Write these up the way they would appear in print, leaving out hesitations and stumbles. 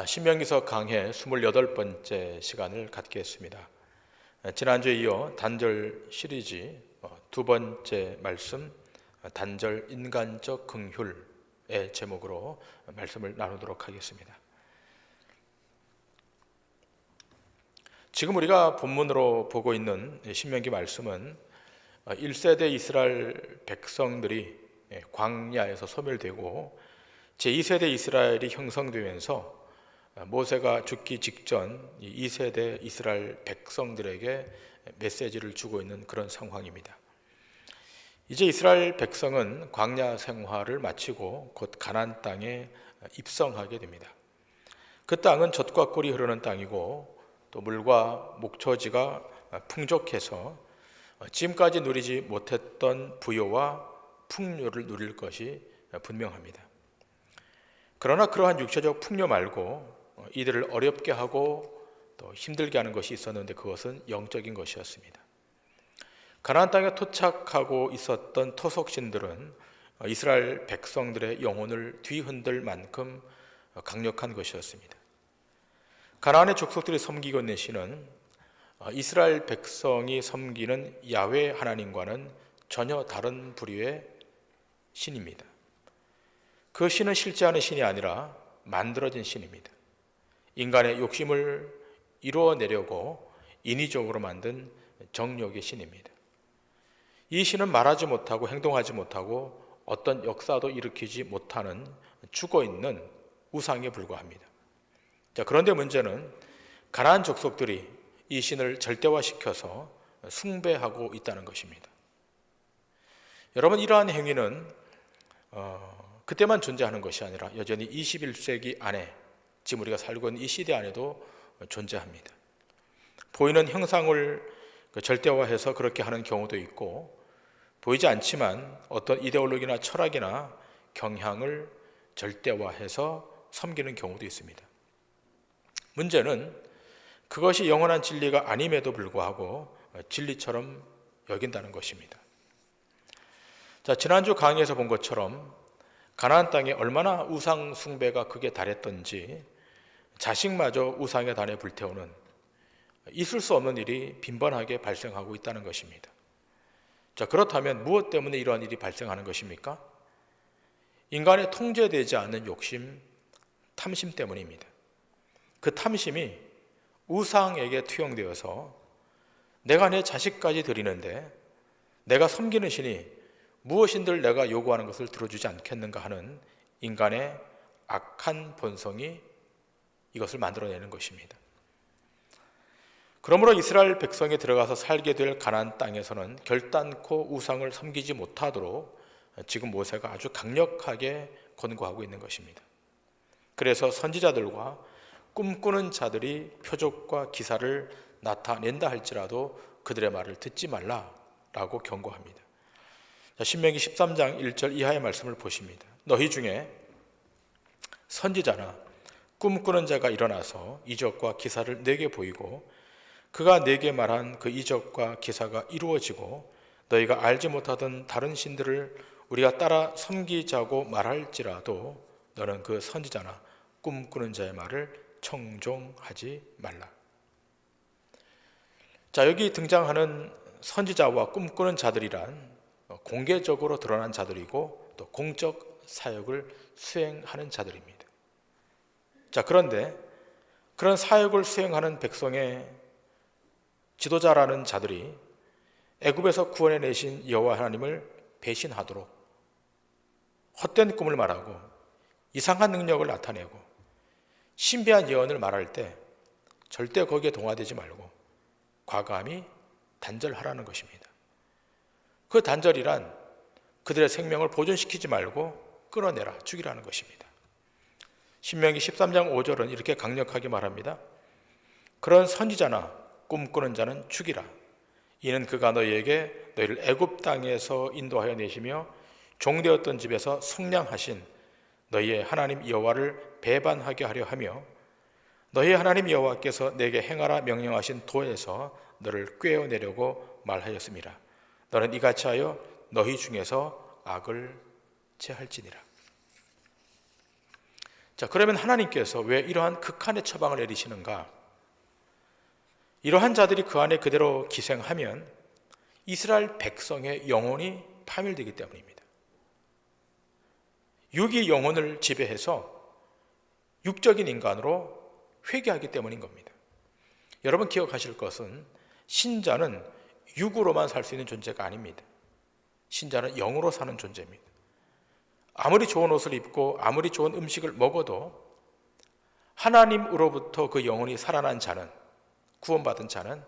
신명기서 강해 28번째 시간을 갖겠습니다. 지난주에 이어 단절 시리즈 두 번째 말씀, 단절 인간적 긍휼의 제목으로 말씀을 나누도록 하겠습니다. 지금 우리가 본문으로 보고 있는 신명기 말씀은 1세대 이스라엘 백성들이 광야에서 소멸되고 제2세대 이스라엘이 형성되면서 모세가 죽기 직전 2세대 이스라엘 백성들에게 메시지를 주고 있는 그런 상황입니다. 이제 이스라엘 백성은 광야 생활을 마치고 곧 가나안 땅에 입성하게 됩니다. 그 땅은 젖과 꿀이 흐르는 땅이고 또 물과 목초지가 풍족해서 지금까지 누리지 못했던 부요와 풍요를 누릴 것이 분명합니다. 그러나 그러한 육체적 풍요 말고 이들을 어렵게 하고 또 힘들게 하는 것이 있었는데 그것은 영적인 것이었습니다. 가나안 땅에 토착하고 있었던 토속신들은 이스라엘 백성들의 영혼을 뒤흔들 만큼 강력한 것이었습니다. 가나안의 족속들이 섬기고 있는 신은 이스라엘 백성이 섬기는 야훼 하나님과는 전혀 다른 부류의 신입니다. 그 신은 실제하는 신이 아니라 만들어진 신입니다. 인간의 욕심을 이루어내려고 인위적으로 만든 정욕의 신입니다. 이 신은 말하지 못하고 행동하지 못하고 어떤 역사도 일으키지 못하는 죽어있는 우상에 불과합니다. 그런데 문제는 가나안 족속들이 이 신을 절대화시켜서 숭배하고 있다는 것입니다. 여러분, 이러한 행위는 그때만 존재하는 것이 아니라 여전히 21세기 안에 지금 우리가 살고 있는 이 시대 안에도 존재합니다. 보이는 형상을 절대화해서 그렇게 하는 경우도 있고 보이지 않지만 어떤 이데올로기나 철학이나 경향을 절대화해서 섬기는 경우도 있습니다. 문제는 그것이 영원한 진리가 아님에도 불구하고 진리처럼 여긴다는 것입니다. 지난주 강의에서 본 것처럼 가나안 땅에 얼마나 우상 숭배가 극에 달했던지 자식마저 우상의 단에 불태우는 있을 수 없는 일이 빈번하게 발생하고 있다는 것입니다. 그렇다면 무엇 때문에 이러한 일이 발생하는 것입니까? 인간의 통제되지 않는 욕심, 탐심 때문입니다. 그 탐심이 우상에게 투영되어서 내가 내 자식까지 드리는데 내가 섬기는 신이 무엇인들 내가 요구하는 것을 들어주지 않겠는가 하는 인간의 악한 본성이 이것을 만들어내는 것입니다. 그러므로 이스라엘 백성이 들어가서 살게 될 가나안 땅에서는 결단코 우상을 섬기지 못하도록 지금 모세가 아주 강력하게 권고하고 있는 것입니다. 그래서 선지자들과 꿈꾸는 자들이 표적과 기사를 나타낸다 할지라도 그들의 말을 듣지 말라라고 경고합니다. 신명기 13장 1절 이하의 말씀을 보십니다. 너희 중에 선지자나 꿈꾸는 자가 일어나서 이적과 기사를 내게 보이고 그가 내게 말한 그 이적과 기사가 이루어지고 너희가 알지 못하던 다른 신들을 우리가 따라 섬기자고 말할지라도 너는 그 선지자나 꿈꾸는 자의 말을 청종하지 말라. 여기 등장하는 선지자와 꿈꾸는 자들이란 공개적으로 드러난 자들이고 또 공적 사역을 수행하는 자들입니다. 그런데 그런 사역을 수행하는 백성의 지도자라는 자들이 애굽에서 구원해 내신 여호와 하나님을 배신하도록 헛된 꿈을 말하고 이상한 능력을 나타내고 신비한 예언을 말할 때 절대 거기에 동화되지 말고 과감히 단절하라는 것입니다. 그 단절이란 그들의 생명을 보존시키지 말고 끊어내라, 죽이라는 것입니다. 신명기 13장 5절은 이렇게 강력하게 말합니다. 그런 선지자나 꿈꾸는 자는 죽이라. 이는 그가 너희에게 너희를 애굽 땅에서 인도하여 내시며 종되었던 집에서 속량하신 너희의 하나님 여호와를 배반하게 하려 하며 너희의 하나님 여호와께서 내게 행하라 명령하신 도에서 너를 꿰어내려고 말하였음이라. 너는 이같이 하여 너희 중에서 악을 제할지니라. 자, 그러면 하나님께서 왜 이러한 극한의 처방을 내리시는가? 이러한 자들이 그 안에 그대로 기생하면 이스라엘 백성의 영혼이 파멸되기 때문입니다. 육이 영혼을 지배해서 육적인 인간으로 회귀하기 때문인 겁니다. 여러분 기억하실 것은 신자는 육으로만 살 수 있는 존재가 아닙니다. 신자는 영으로 사는 존재입니다. 아무리 좋은 옷을 입고 아무리 좋은 음식을 먹어도 하나님으로부터 그 영혼이 살아난 자는, 구원받은 자는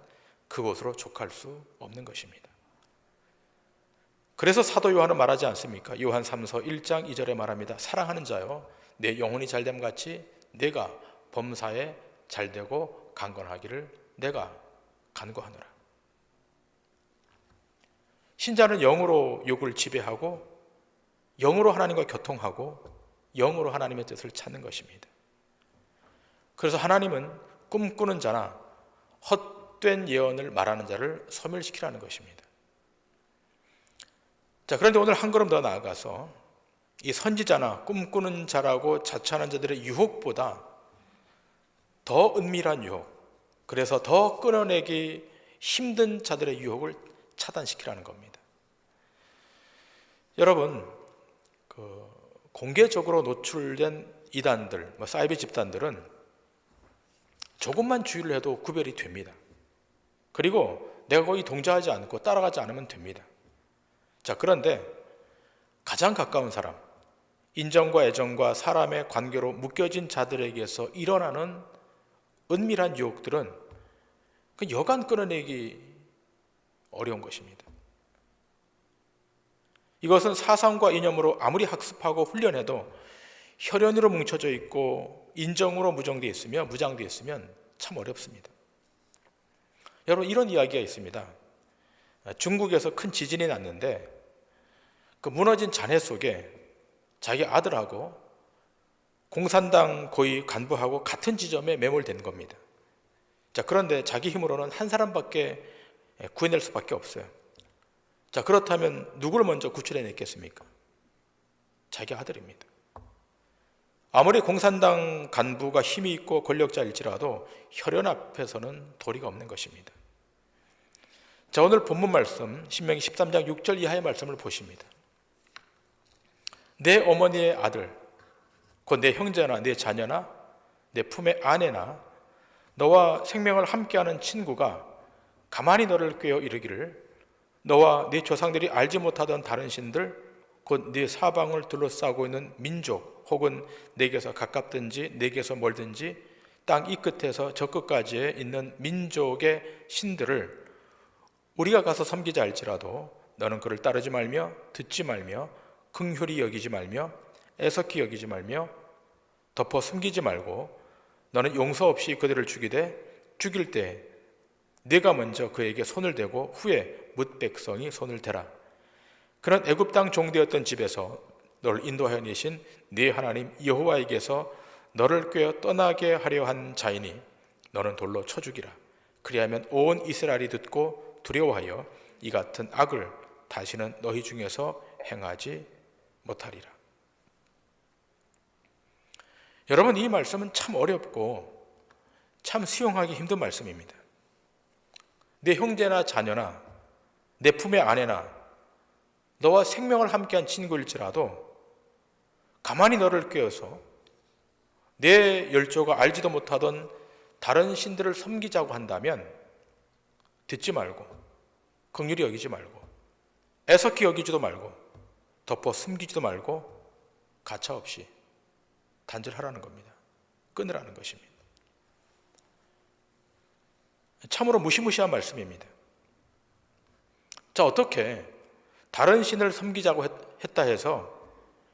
그곳으로 족할 수 없는 것입니다. 그래서 사도 요한은 말하지 않습니까? 요한 3서 1장 2절에 말합니다. 사랑하는 자여, 내 영혼이 잘됨 같이 내가 범사에 잘되고 강건하기를 내가 간구하노라. 신자는 영으로 육을 지배하고 영으로 하나님과 교통하고 영으로 하나님의 뜻을 찾는 것입니다. 그래서 하나님은 꿈꾸는 자나 헛된 예언을 말하는 자를 소멸시키라는 것입니다. 자, 그런데 오늘 한 걸음 더 나아가서 이 선지자나 꿈꾸는 자라고 자처하는 자들의 유혹보다 더 은밀한 유혹, 그래서 더 끊어내기 힘든 자들의 유혹을 차단시키라는 겁니다. 여러분, 공개적으로 노출된 이단들, 사이비 집단들은 조금만 주의를 해도 구별이 됩니다. 그리고 내가 거기 동조하지 않고 따라가지 않으면 됩니다. 자, 그런데 가장 가까운 사람, 인정과 애정과 사람의 관계로 묶여진 자들에게서 일어나는 은밀한 유혹들은 여간 끊어내기 어려운 것입니다. 이것은 사상과 이념으로 아무리 학습하고 훈련해도 혈연으로 뭉쳐져 있고 인정으로 무장되어 있으면 참 어렵습니다. 여러분, 이런 이야기가 있습니다. 중국에서 큰 지진이 났는데 그 무너진 잔해 속에 자기 아들하고 공산당 고위 간부하고 같은 지점에 매몰된 겁니다. 자, 그런데 자기 힘으로는 한 사람밖에 구해낼 수밖에 없어요. 자, 그렇다면 누구를 먼저 구출해냈겠습니까? 자기 아들입니다. 아무리 공산당 간부가 힘이 있고 권력자일지라도 혈연 앞에서는 도리가 없는 것입니다. 자, 오늘 본문 말씀 신명기 13장 6절 이하의 말씀을 보십니다. 내 어머니의 아들, 곧 내 형제나 내 자녀나 내 품의 아내나 너와 생명을 함께하는 친구가 가만히 너를 꾀어 이르기를 너와 네 조상들이 알지 못하던 다른 신들 곧 네 사방을 둘러싸고 있는 민족 혹은 내게서 가깝든지 내게서 멀든지 땅 이 끝에서 저 끝까지에 있는 민족의 신들을 우리가 가서 섬기자 할지라도 너는 그를 따르지 말며 듣지 말며 긍휼히 여기지 말며 애석히 여기지 말며 덮어 숨기지 말고 너는 용서 없이 그들을 죽일 때 네가 먼저 그에게 손을 대고 후에 뭇 백성이 손을 대라. 그런 애굽 땅 종되었던 집에서 너를 인도하여 내신 네 하나님 여호와에게서 너를 꾀어 떠나게 하려 한 자이니 너는 돌로 쳐 죽이라. 그리하면 온 이스라엘이 듣고 두려워하여 이 같은 악을 다시는 너희 중에서 행하지 못하리라. 여러분, 이 말씀은 참 어렵고 참 수용하기 힘든 말씀입니다. 내 형제나 자녀나 내 품의 아내나 너와 생명을 함께한 친구일지라도 가만히 너를 꾀어서 내 열조가 알지도 못하던 다른 신들을 섬기자고 한다면 듣지 말고 긍휼히 여기지 말고 애석히 여기지도 말고 덮어 숨기지도 말고 가차없이 단절하라는 겁니다. 끊으라는 것입니다. 참으로 무시무시한 말씀입니다. 자, 어떻게 다른 신을 섬기자고 했다 해서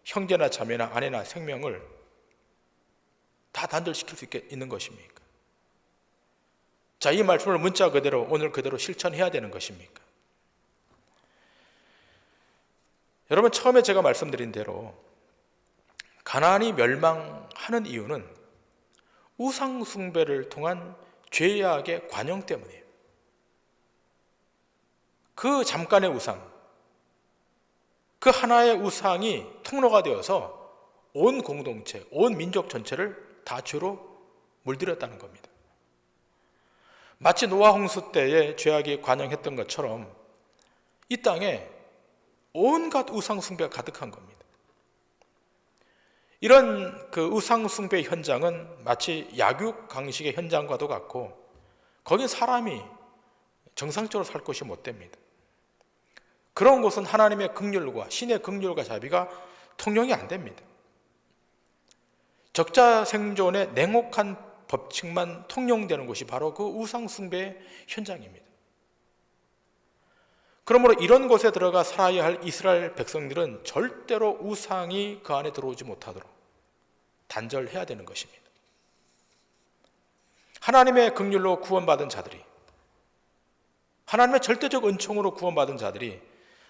형제나 자매나 아내나 생명을 다 단절시킬 수 있는 것입니까? 자, 이 말씀을 문자 그대로 오늘 그대로 실천해야 되는 것입니까? 여러분, 처음에 제가 말씀드린 대로 가나안이 멸망하는 이유는 우상 숭배를 통한 죄악의 관용 때문이에요. 그 잠깐의 우상, 그 하나의 우상이 통로가 되어서 온 공동체, 온 민족 전체를 다 죄로 물들였다는 겁니다. 마치 노아 홍수 때에 죄악이 관영했던 것처럼 이 땅에 온갖 우상 숭배가 가득한 겁니다. 이런 그 우상 숭배 현장은 마치 약육 강식의 현장과도 같고, 거긴 사람이 정상적으로 살 곳이 못 됩니다. 그런 곳은 하나님의 긍휼과 신의 긍휼과 자비가 통용이 안 됩니다. 적자 생존의 냉혹한 법칙만 통용되는 곳이 바로 그 우상 숭배 현장입니다. 그러므로 이런 곳에 들어가 살아야 할 이스라엘 백성들은 절대로 우상이 그 안에 들어오지 못하도록 단절해야 되는 것입니다. 하나님의 긍휼로 구원받은 자들이, 하나님의 절대적 은총으로 구원받은 자들이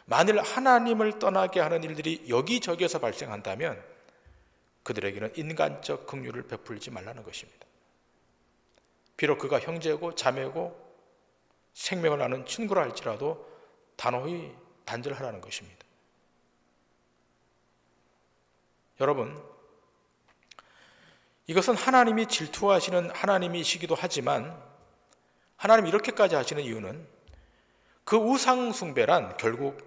만일 하나님을 떠나게 하는 일들이 여기저기에서 발생한다면 그들에게는 인간적 긍휼을 베풀지 말라는 것입니다. 비록 그가 형제고 자매고 생명을 나눈 친구라 할지라도 단호히 단절하라는 것입니다. 여러분, 이것은 하나님이 질투하시는 하나님이시기도 하지만, 하나님이 이렇게까지 하시는 이유는 그 우상 숭배란 결국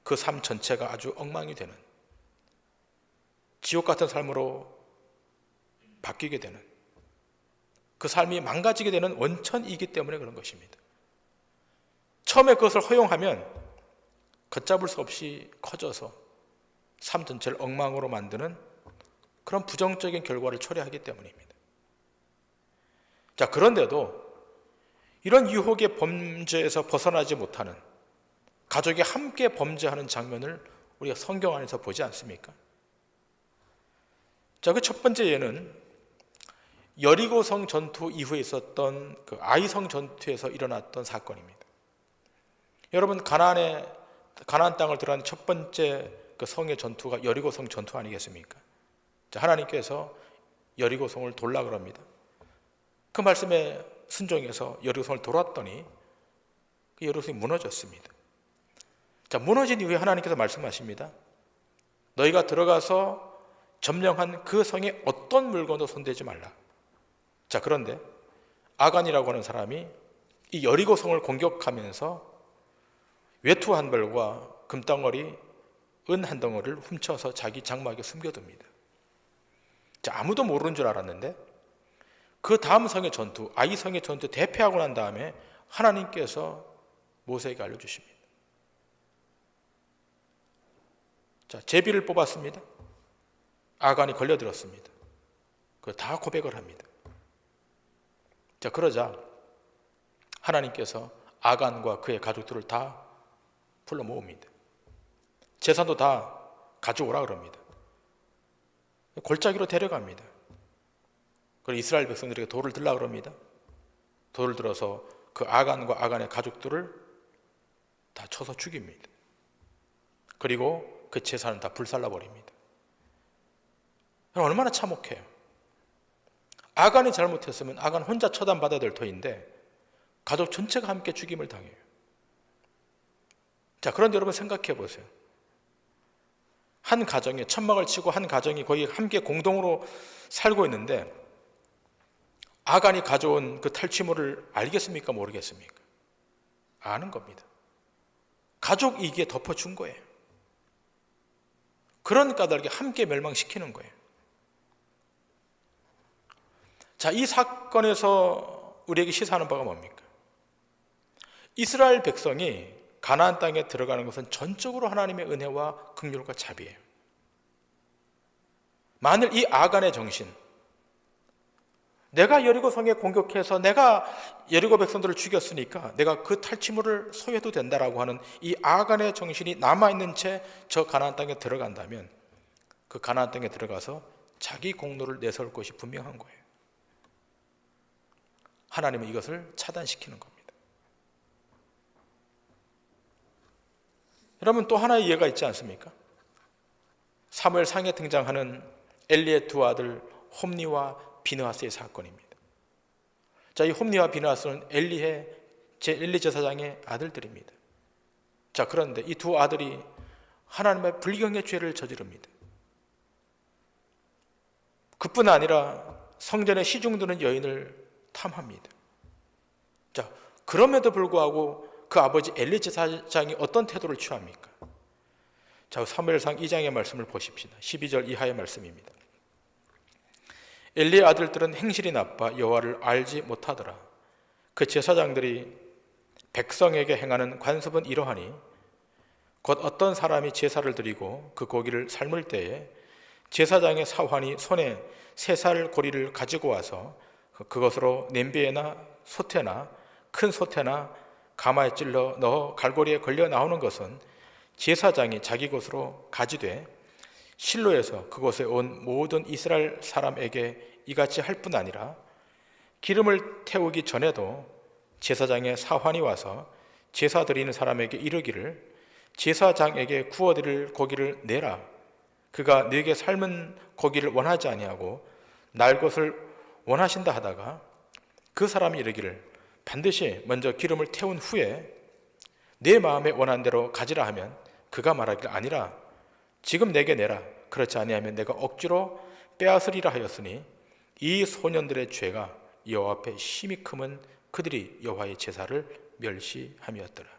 그 삶 전체가 아주 엉망이 되는, 지옥 같은 삶으로 바뀌게 되는, 그 삶이 망가지게 되는 원천이기 때문에 그런 것입니다. 처음에 그것을 허용하면 걷잡을 수 없이 커져서 삶 전체를 엉망으로 만드는 그런 부정적인 결과를 초래하기 때문입니다. 자, 그런데도 이런 유혹의 범죄에서 벗어나지 못하는 가족이 함께 범죄하는 장면을 우리가 성경 안에서 보지 않습니까? 자, 그 첫 번째 예는 여리고성 전투 이후에 있었던 그 아이성 전투에서 일어났던 사건입니다. 여러분, 가나안 땅을 들어간 첫 번째 그 성의 전투가 여리고성 전투 아니겠습니까? 자, 하나님께서 여리고성을 돌라 그럽니다. 그 말씀에 순종해서 여리고성을 돌았더니 그 여리고성이 무너졌습니다. 자, 무너진 이후에 하나님께서 말씀하십니다. 너희가 들어가서 점령한 그 성에 어떤 물건도 손대지 말라. 자, 그런데 아간이라고 하는 사람이 이 여리고성을 공격하면서 외투 한 벌과 금덩어리, 은 한 덩어리를 훔쳐서 자기 장막에 숨겨둡니다. 자, 아무도 모르는 줄 알았는데 그 다음 성의 전투, 아이 성의 전투 대패하고 난 다음에 하나님께서 모세에게 알려주십니다. 자, 제비를 뽑았습니다. 아간이 걸려들었습니다. 그걸 다 고백을 합니다. 자, 그러자 하나님께서 아간과 그의 가족들을 다 불러 모읍니다. 재산도 다 가져오라 그럽니다. 골짜기로 데려갑니다. 그리고 이스라엘 백성들에게 돌을 들라 그럽니다. 돌을 들어서 그 아간과 아간의 가족들을 다 쳐서 죽입니다. 그리고 그 재산을 다 불살라 버립니다. 얼마나 참혹해요. 아간이 잘못했으면 아간 혼자 처단받아야 될 터인데 가족 전체가 함께 죽임을 당해요. 자, 그런데 여러분 생각해 보세요. 한 가정에 천막을 치고 한 가정이 거기 함께 공동으로 살고 있는데 아간이 가져온 그 탈취물을 알겠습니까? 모르겠습니까? 아는 겁니다. 가족 이기에 덮어준 거예요. 그런 까닭에 함께 멸망시키는 거예요. 자, 이 사건에서 우리에게 시사하는 바가 뭡니까? 이스라엘 백성이 가나안 땅에 들어가는 것은 전적으로 하나님의 은혜와 긍휼과 자비예요. 만일 이 아간의 정신, 내가 여리고 성에 공격해서 내가 여리고 백성들을 죽였으니까 내가 그 탈취물을 소유해도 된다라고 하는 이 아간의 정신이 남아있는 채 저 가나안 땅에 들어간다면 그 가나안 땅에 들어가서 자기 공로를 내세울 것이 분명한 거예요. 하나님은 이것을 차단시키는 겁니다. 여러분, 또 하나의 예가 있지 않습니까? 사무엘 상에 등장하는 엘리의 두 아들 홈니와 비느하스의 사건입니다. 자, 이 홈니와 비느하스는 엘리 제사장의 아들들입니다. 자, 그런데 이 두 아들이 하나님의 불경의 죄를 저지릅니다. 그뿐 아니라 성전에 시중드는 여인을 탐합니다. 자, 그럼에도 불구하고 그 아버지 엘리 제사장이 어떤 태도를 취합니까? 자, 사무엘상 2장의 말씀을 보십시다. 12절 이하의 말씀입니다. 엘리의 아들들은 행실이 나빠 여호와를 알지 못하더라. 그 제사장들이 백성에게 행하는 관습은 이러하니 곧 어떤 사람이 제사를 드리고 그 고기를 삶을 때에 제사장의 사환이 손에 세 살 고리를 가지고 와서 그것으로 냄비에나 솥에나 큰 솥에나 가마에 찔러 넣어 갈고리에 걸려 나오는 것은 제사장이 자기 것으로 가지되 실로에서 그곳에 온 모든 이스라엘 사람에게 이같이 할 뿐 아니라 기름을 태우기 전에도 제사장의 사환이 와서 제사 드리는 사람에게 이르기를 제사장에게 구워드릴 고기를 내라. 그가 네게 삶은 고기를 원하지 아니하고 날 것을 원하신다 하다가 그 사람이 이르기를 반드시 먼저 기름을 태운 후에 내 마음에 원한 대로 가지라 하면 그가 말하기를 아니라 지금 내게 내라. 그렇지 아니하면 내가 억지로 빼앗으리라 하였으니 이 소년들의 죄가 여호와 앞에 심히 크면 그들이 여호와의 제사를 멸시함이었더라.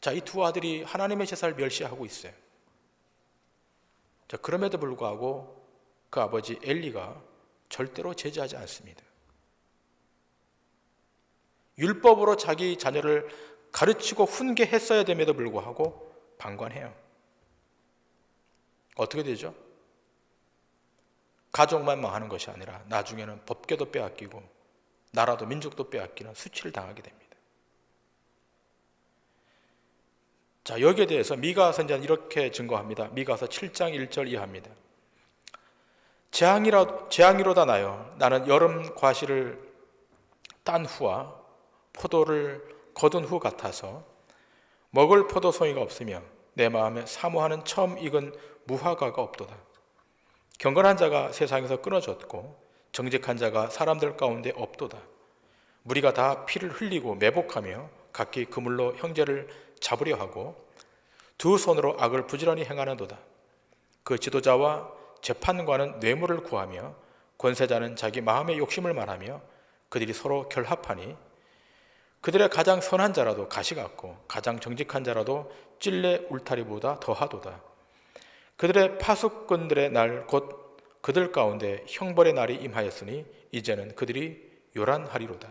자, 이 두 아들이 하나님의 제사를 멸시하고 있어요. 자, 그럼에도 불구하고 그 아버지 엘리가 절대로 제지하지 않습니다. 율법으로 자기 자녀를 가르치고 훈계했어야 됨에도 불구하고 방관해요. 어떻게 되죠? 가족만 망하는 것이 아니라 나중에는 법궤도 빼앗기고 나라도 민족도 빼앗기는 수치를 당하게 됩니다. 자, 여기에 대해서 미가 선지자는 이렇게 증거합니다. 미가서 7장 1절 이하입니다. 재앙이로다 나여 나는 여름 과실을 딴 후와 포도를 거둔 후 같아서 먹을 포도송이가 없으며 내 마음에 사모하는 처음 익은 무화과가 없도다. 경건한 자가 세상에서 끊어졌고 정직한 자가 사람들 가운데 없도다. 무리가 다 피를 흘리고 매복하며 각기 그물로 형제를 잡으려 하고 두 손으로 악을 부지런히 행하는도다. 그 지도자와 재판관은 뇌물을 구하며 권세자는 자기 마음의 욕심을 말하며 그들이 서로 결합하니 그들의 가장 선한 자라도 가시 같고 가장 정직한 자라도 찔레 울타리보다 더하도다. 그들의 파수꾼들의 날 곧 그들 가운데 형벌의 날이 임하였으니 이제는 그들이 요란하리로다.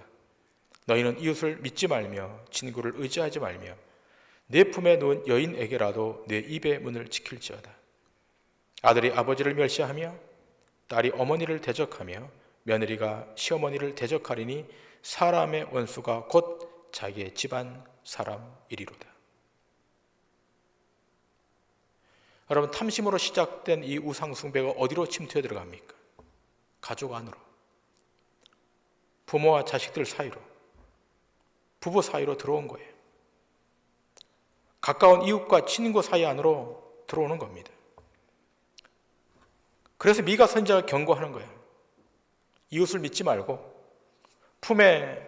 너희는 이웃을 믿지 말며 친구를 의지하지 말며 내 품에 누운 여인에게라도 내 입의 문을 지킬지어다. 아들이 아버지를 멸시하며 딸이 어머니를 대적하며 며느리가 시어머니를 대적하리니 사람의 원수가 곧 자기의 집안 사람이리로다. 여러분, 탐심으로 시작된 이 우상 숭배가 어디로 침투해 들어갑니까? 가족 안으로, 부모와 자식들 사이로, 부부 사이로 들어온 거예요. 가까운 이웃과 친구 사이 안으로 들어오는 겁니다. 그래서 미가 선지자가 경고하는 거예요. 이웃을 믿지 말고 품에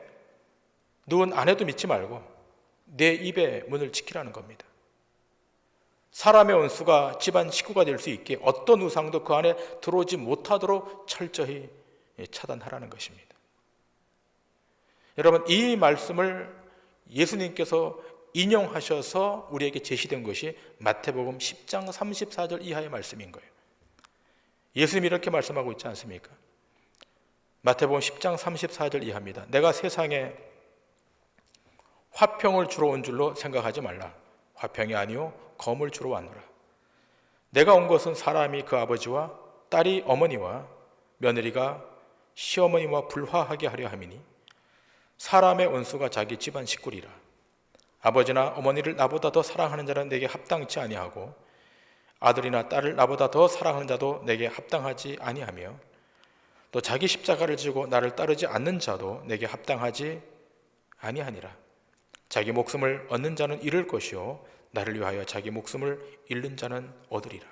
누운 아내도 믿지 말고 내 입의 문을 지키라는 겁니다. 사람의 원수가 집안 식구가 될 수 있게 어떤 우상도 그 안에 들어오지 못하도록 철저히 차단하라는 것입니다. 여러분, 이 말씀을 예수님께서 인용하셔서 우리에게 제시된 것이 마태복음 10장 34절 이하의 말씀인 거예요. 예수님이 이렇게 말씀하고 있지 않습니까? 마태복음 10장 34절 이하입니다. 내가 세상에 화평을 주러 온 줄로 생각하지 말라. 화평이 아니요 검을 주러 왔노라. 내가 온 것은 사람이 그 아버지와 딸이 어머니와 며느리가 시어머니와 불화하게 하려 함이니 사람의 원수가 자기 집안 식구리라. 아버지나 어머니를 나보다 더 사랑하는 자는 내게 합당치 아니하고 아들이나 딸을 나보다 더 사랑하는 자도 내게 합당하지 아니하며 또 자기 십자가를 지고 나를 따르지 않는 자도 내게 합당하지 아니하니라. 자기 목숨을 얻는 자는 잃을 것이요 나를 위하여 자기 목숨을 잃는 자는 얻으리라.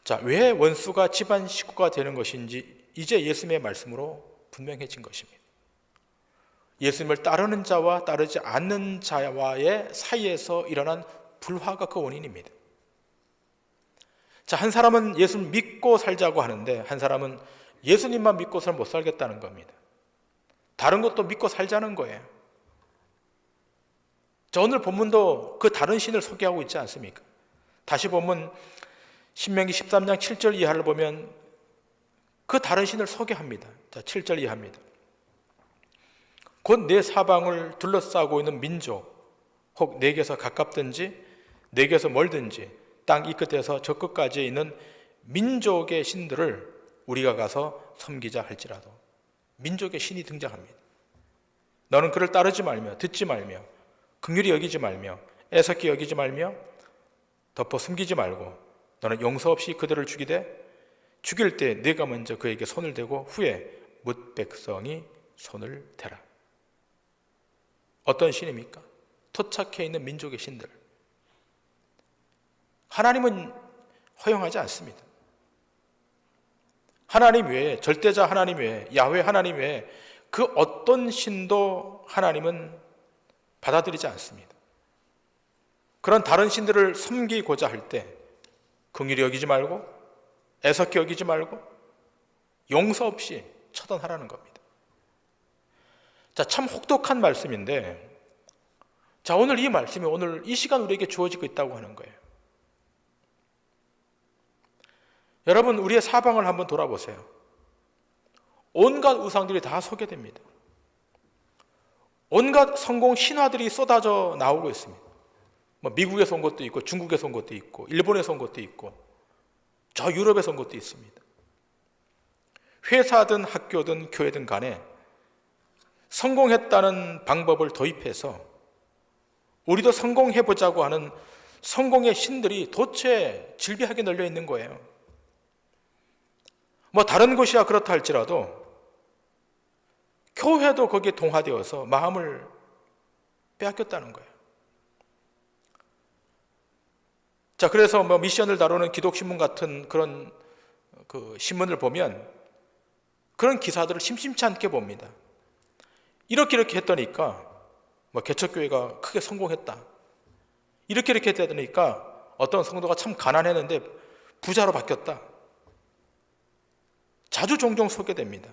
자, 왜 원수가 집안 식구가 되는 것인지 이제 예수님의 말씀으로 분명해진 것입니다. 예수님을 따르는 자와 따르지 않는 자와의 사이에서 일어난 불화가 그 원인입니다. 자, 한 사람은 예수를 믿고 살자고 하는데 한 사람은 예수님만 믿고서는 못 살겠다는 겁니다. 다른 것도 믿고 살자는 거예요. 자, 오늘 본문도 그 다른 신을 소개하고 있지 않습니까? 다시 보면 신명기 13장 7절 이하를 보면 그 다른 신을 소개합니다. 자, 7절 이하입니다. 곧 내 사방을 둘러싸고 있는 민족, 혹 내게서 가깝든지 내게서 멀든지 땅 이 끝에서 저 끝까지 있는 민족의 신들을 우리가 가서 섬기자 할지라도. 민족의 신이 등장합니다. 너는 그를 따르지 말며 듣지 말며 긍휼히 여기지 말며 애석히 여기지 말며 덮어 숨기지 말고 너는 용서 없이 그들을 죽일 때 네가 먼저 그에게 손을 대고 후에 뭇 백성이 손을 대라. 어떤 신입니까? 토착해 있는 민족의 신들. 하나님은 허용하지 않습니다. 하나님 외에, 절대자 하나님 외에, 야훼 하나님 외에 그 어떤 신도 하나님은 받아들이지 않습니다. 그런 다른 신들을 섬기고자 할 때 긍휼히 여기지 말고 애석히 여기지 말고 용서 없이 처단하라는 겁니다. 자, 참 혹독한 말씀인데, 자, 오늘 이 말씀이 오늘 이 시간 우리에게 주어지고 있다고 하는 거예요. 여러분, 우리의 사방을 한번 돌아보세요. 온갖 우상들이 다 소개됩니다. 온갖 성공 신화들이 쏟아져 나오고 있습니다. 뭐 미국에서 온 것도 있고 중국에서 온 것도 있고 일본에서 온 것도 있고 저 유럽에서 온 것도 있습니다. 회사든 학교든 교회든 간에 성공했다는 방법을 도입해서 우리도 성공해보자고 하는 성공의 신들이 도처에 질비하게 널려 있는 거예요. 뭐 다른 곳이야 그렇다 할지라도 교회도 거기에 동화되어서 마음을 빼앗겼다는 거예요. 자, 그래서 뭐 미션을 다루는 기독신문 같은 그런 그 신문을 보면 그런 기사들을 심심치 않게 봅니다. 이렇게 했더니까 뭐 개척교회가 크게 성공했다. 이렇게 했더니까 어떤 성도가 참 가난했는데 부자로 바뀌었다. 자주 종종 소개됩니다.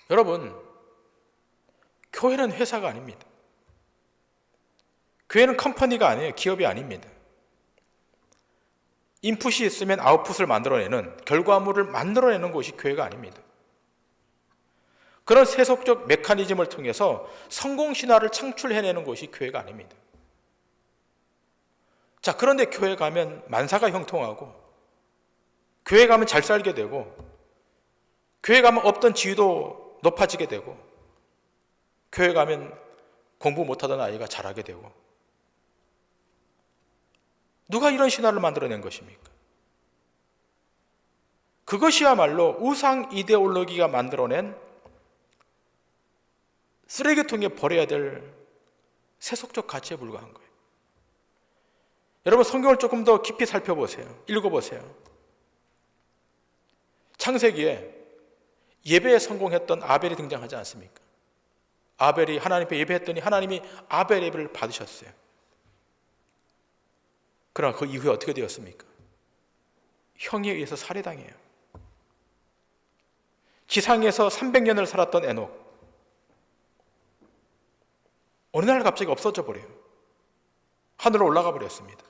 여러분, 교회는 회사가 아닙니다. 교회는 컴퍼니가 아니에요. 기업이 아닙니다. 인풋이 있으면 아웃풋을 만들어내는, 결과물을 만들어내는 곳이 교회가 아닙니다. 그런 세속적 메커니즘을 통해서 성공신화를 창출해내는 곳이 교회가 아닙니다. 자, 그런데 교회 가면 만사가 형통하고, 교회 가면 잘 살게 되고, 교회 가면 없던 지위도 높아지게 되고, 교회 가면 공부 못하던 아이가 잘하게 되고, 누가 이런 신화를 만들어낸 것입니까? 그것이야말로 우상 이데올로기가 만들어낸 쓰레기통에 버려야 될 세속적 가치에 불과한 거예요. 여러분, 성경을 조금 더 깊이 살펴보세요. 읽어보세요. 창세기에 예배에 성공했던 아벨이 등장하지 않습니까? 아벨이 하나님 앞에 예배했더니 하나님이 아벨 예배를 받으셨어요. 그러나 그 이후에 어떻게 되었습니까? 형에 의해서 살해당해요. 지상에서 300년을 살았던 에녹, 어느 날 갑자기 없어져 버려요. 하늘로 올라가 버렸습니다.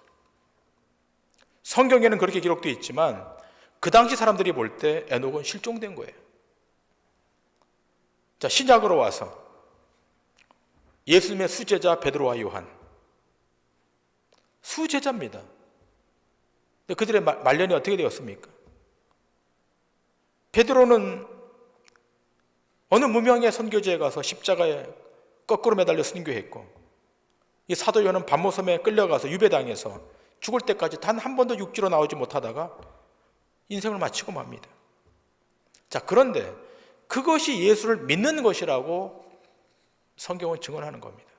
성경에는 그렇게 기록되어 있지만 그 당시 사람들이 볼 때 에녹은 실종된 거예요. 자, 신약으로 와서 예수님의 수제자 베드로와 요한, 수제자입니다. 근데 그들의 말년이 어떻게 되었습니까? 베드로는 어느 무명의 선교지에 가서 십자가에 거꾸로 매달려 순교했고, 이 사도 요한은 반모섬에 끌려가서 유배당해서 죽을 때까지 단 한 번도 육지로 나오지 못하다가 인생을 마치고 맙니다. 자, 그런데 그것이 예수를 믿는 것이라고 성경은 증언하는 겁니다.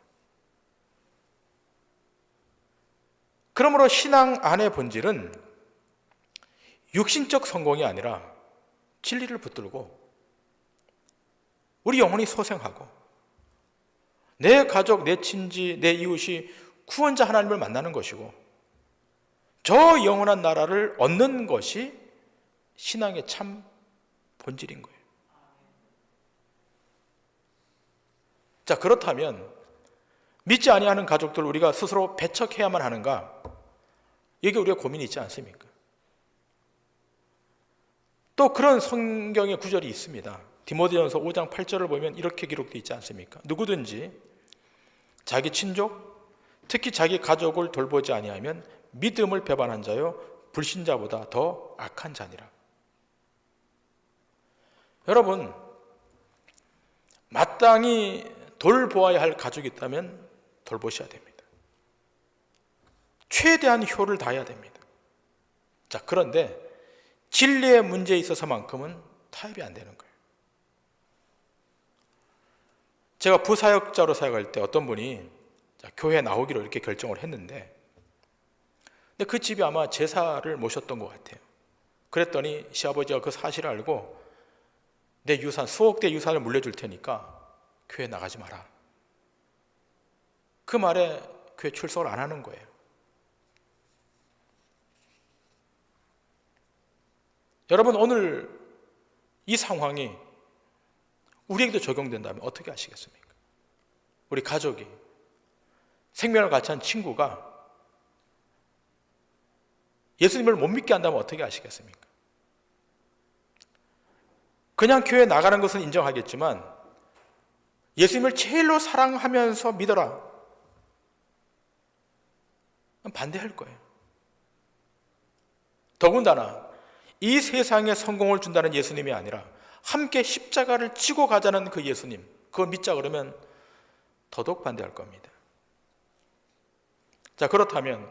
그러므로 신앙 안의 본질은 육신적 성공이 아니라 진리를 붙들고 우리 영혼이 소생하고 내 가족, 내 친지, 내 이웃이 구원자 하나님을 만나는 것이고, 저 영원한 나라를 얻는 것이 신앙의 참 본질인 거예요. 자, 그렇다면 믿지 아니하는 가족들 우리가 스스로 배척해야만 하는가? 이게 우리가 고민이 있지 않습니까? 또 그런 성경의 구절이 있습니다. 디모데전서 5장 8절을 보면 이렇게 기록되어 있지 않습니까? 누구든지 자기 친족, 특히 자기 가족을 돌보지 아니하면 믿음을 배반한 자요 불신자보다 더 악한 자니라. 여러분, 마땅히 돌보아야 할 가족이 있다면 돌보셔야 됩니다. 최대한 효를 다해야 됩니다. 자, 그런데 진리의 문제에 있어서만큼은 타협이 안 되는 거예요. 제가 부사역자로 사역할 때 어떤 분이 교회에 나오기로 이렇게 결정을 했는데, 근데 그 집이 아마 제사를 모셨던 것 같아요. 그랬더니 시아버지가 그 사실을 알고 내 유산, 수억 대 유산을 물려줄 테니까 교회 나가지 마라. 그 말에 교회 출석을 안 하는 거예요. 여러분, 오늘 이 상황이 우리에게도 적용된다면 어떻게 하시겠습니까? 우리 가족이, 생명을 같이 한 친구가 예수님을 못 믿게 한다면 어떻게 하시겠습니까? 그냥 교회 나가는 것은 인정하겠지만 예수님을 제일로 사랑하면서 믿어라, 반대할 거예요. 더군다나 이 세상에 성공을 준다는 예수님이 아니라 함께 십자가를 지고 가자는 그 예수님, 그거 믿자 그러면 더더욱 반대할 겁니다. 자, 그렇다면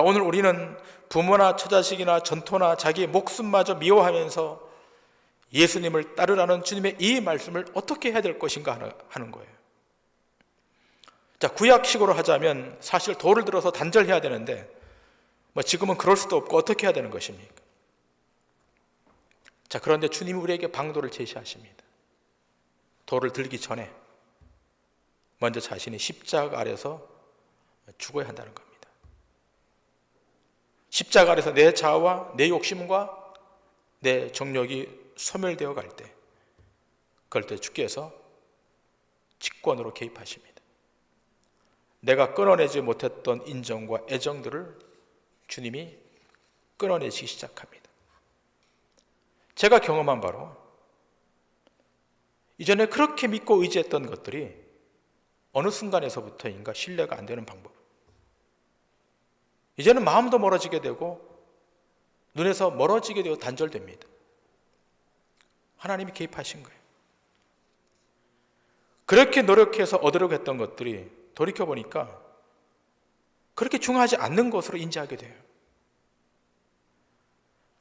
오늘 우리는 부모나 처자식이나 전토나 자기의 목숨마저 미워하면서 예수님을 따르라는 주님의 이 말씀을 어떻게 해야 될 것인가 하는 거예요. 자, 구약식으로 하자면 사실 돌을 들어서 단절해야 되는데 지금은 그럴 수도 없고 어떻게 해야 되는 것입니까? 자, 그런데 주님이 우리에게 방도를 제시하십니다. 돌을 들기 전에 먼저 자신이 십자가 아래서 죽어야 한다는 겁니다. 십자가 아래서 내 자아와 내 욕심과 내 정욕이 소멸되어 갈 때, 그럴 때 주께서 직권으로 개입하십니다. 내가 끊어내지 못했던 인정과 애정들을 주님이 끊어내기 시작합니다. 제가 경험한 바로 이전에 그렇게 믿고 의지했던 것들이 어느 순간에서부터인가 신뢰가 안 되는 방법, 이제는 마음도 멀어지게 되고 눈에서 멀어지게 되고 단절됩니다. 하나님이 개입하신 거예요. 그렇게 노력해서 얻으려고 했던 것들이 돌이켜보니까 그렇게 중요하지 않는 것으로 인지하게 돼요.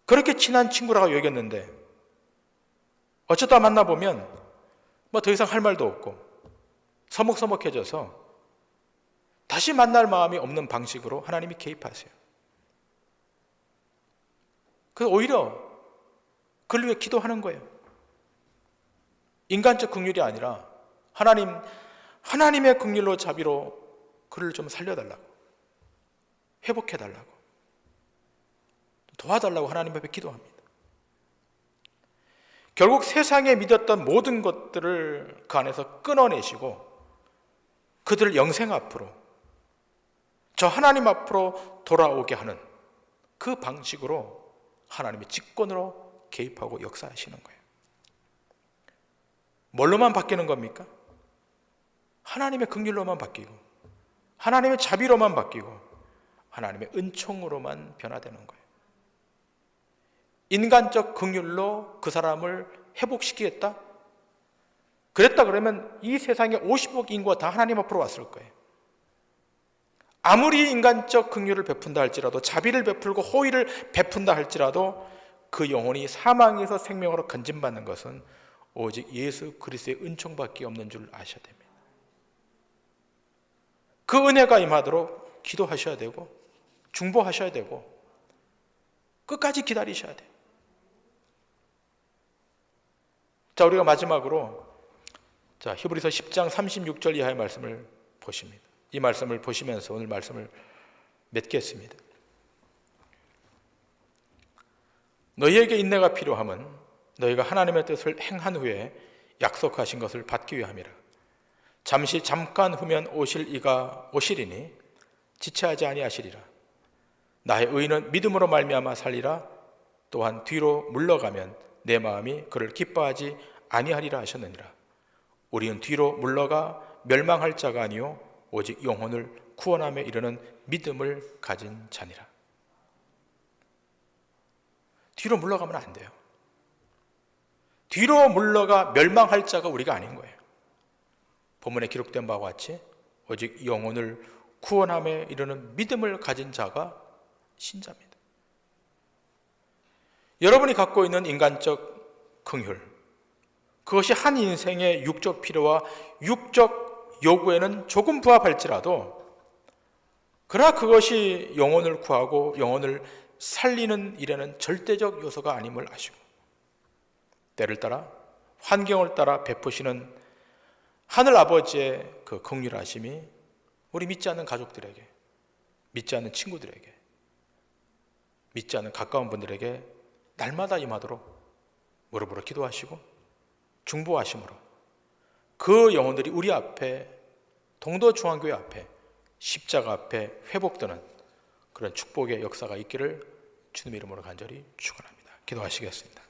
그렇게 친한 친구라고 여겼는데 어쩌다 만나보면 더 이상 할 말도 없고 서먹서먹해져서 다시 만날 마음이 없는 방식으로 하나님이 개입하세요. 그래서 오히려 그를 위해 기도하는 거예요. 인간적 긍휼이 아니라 하나님의 긍휼로 자비로 그를 좀 살려달라고, 회복해달라고, 도와달라고 하나님 앞에 기도합니다. 결국 세상에 믿었던 모든 것들을 그 안에서 끊어내시고 그들을 영생 앞으로, 저 하나님 앞으로 돌아오게 하는 그 방식으로 하나님의 직권으로 개입하고 역사하시는 거예요. 뭘로만 바뀌는 겁니까? 하나님의 긍휼로만 바뀌고 하나님의 자비로만 바뀌고 하나님의 은총으로만 변화되는 거예요. 인간적 긍휼로 그 사람을 회복시키겠다? 그랬다 그러면 이 세상의 50억 인구가 다 하나님 앞으로 왔을 거예요. 아무리 인간적 긍휼을 베푼다 할지라도, 자비를 베풀고 호의를 베푼다 할지라도 그 영혼이 사망에서 생명으로 건진받는 것은 오직 예수 그리스도의 은총밖에 없는 줄 아셔야 됩니다. 그 은혜가 임하도록 기도하셔야 되고 중보하셔야 되고 끝까지 기다리셔야 돼요. 자, 우리가 마지막으로 히브리서 10장 36절 이하의 말씀을 보십니다. 이 말씀을 보시면서 오늘 말씀을 맺겠습니다. 너희에게 인내가 필요함은 너희가 하나님의 뜻을 행한 후에 약속하신 것을 받기 위함이라. 잠깐 후면 오실 이가 오시리니 지체하지 아니하시리라. 나의 의인은 믿음으로 말미암아 살리라. 또한 뒤로 물러가면 내 마음이 그를 기뻐하지 아니하리라 하셨느니라. 우리는 뒤로 물러가 멸망할 자가 아니요 오직 영혼을 구원함에 이르는 믿음을 가진 자니라. 뒤로 물러가면 안 돼요. 뒤로 물러가 멸망할 자가 우리가 아닌 거예요. 본문에 기록된 바와 같이 오직 영혼을 구원함에 이르는 믿음을 가진 자가 신자입니다. 여러분이 갖고 있는 인간적 긍휼, 그것이 한 인생의 육적 필요와 육적 요구에는 조금 부합할지라도 그러나 그것이 영혼을 구하고 영혼을 살리는 일에는 절대적 요소가 아님을 아시고 때를 따라 환경을 따라 베푸시는 하늘 아버지의 그 긍휼하심이 우리 믿지 않는 가족들에게, 믿지 않는 친구들에게, 믿지 않는 가까운 분들에게 날마다 임하도록 무릎으로 기도하시고 중보하심으로 그 영혼들이 우리 앞에, 동도중앙교회 앞에, 십자가 앞에 회복되는 그런 축복의 역사가 있기를 주님의 이름으로 간절히 축원합니다. 기도하시겠습니다.